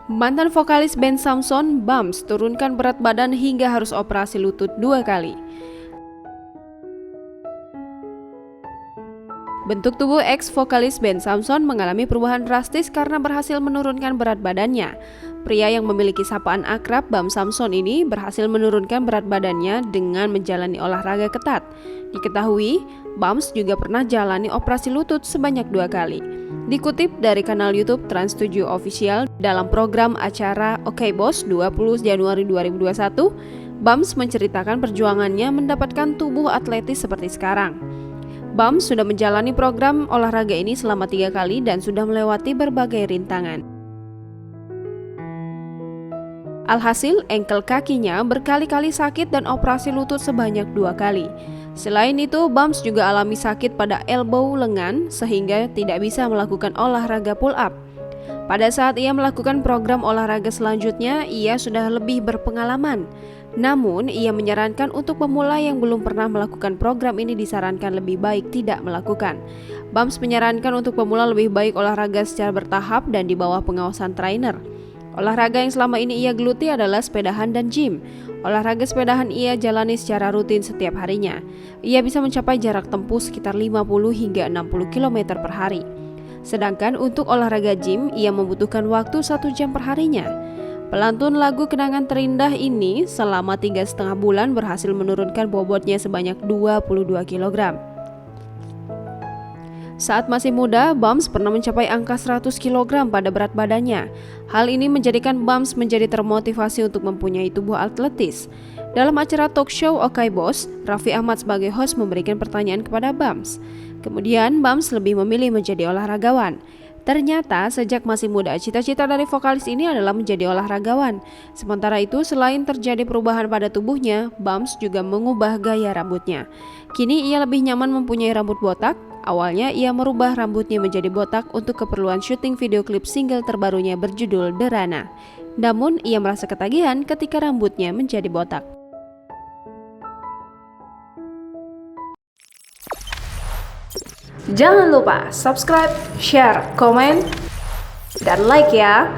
Mantan vokalis band Samson, Bams, turunkan berat badan hingga harus operasi lutut 2 kali. Bentuk tubuh ex-vokalis band Samson mengalami perubahan drastis karena berhasil menurunkan berat badannya. Pria yang memiliki sapaan akrab Bam Samson ini berhasil menurunkan berat badannya dengan menjalani olahraga ketat. Diketahui, Bams juga pernah jalani operasi lutut sebanyak 2 kali. Dikutip dari kanal YouTube Trans7 Official dalam program acara Oke Bos 20 Januari 2021, Bams menceritakan perjuangannya mendapatkan tubuh atletis seperti sekarang. Bams sudah menjalani program olahraga ini selama 3 kali dan sudah melewati berbagai rintangan. Alhasil, engkel kakinya berkali-kali sakit dan operasi lutut sebanyak 2 kali. Selain itu, Bams juga alami sakit pada elbow lengan sehingga tidak bisa melakukan olahraga pull up. Pada saat ia melakukan program olahraga selanjutnya, ia sudah lebih berpengalaman. Namun, ia menyarankan untuk pemula yang belum pernah melakukan program ini disarankan lebih baik tidak melakukan. Bams menyarankan untuk pemula lebih baik olahraga secara bertahap dan di bawah pengawasan trainer. Olahraga yang selama ini ia geluti adalah sepedahan dan gym. Olahraga sepedahan ia jalani secara rutin setiap harinya. Ia bisa mencapai jarak tempuh sekitar 50 hingga 60 km per hari. Sedangkan untuk olahraga gym, ia membutuhkan waktu 1 jam per harinya. Pelantun lagu Kenangan Terindah ini selama 3,5 bulan berhasil menurunkan bobotnya sebanyak 22 kg. Saat masih muda, Bams pernah mencapai angka 100 kg pada berat badannya. Hal ini menjadikan Bams menjadi termotivasi untuk mempunyai tubuh atletis. Dalam acara talk show Oke Bos, Raffi Ahmad sebagai host memberikan pertanyaan kepada Bams. Kemudian Bams lebih memilih menjadi olahragawan. Ternyata sejak masih muda, cita-cita dari vokalis ini adalah menjadi olahragawan. Sementara itu, selain terjadi perubahan pada tubuhnya, Bams juga mengubah gaya rambutnya. Kini ia lebih nyaman mempunyai rambut botak. Awalnya ia merubah rambutnya menjadi botak untuk keperluan syuting video klip single terbarunya berjudul Derana. Namun, ia merasa ketagihan ketika rambutnya menjadi botak. Jangan lupa subscribe, share, komen, dan like ya!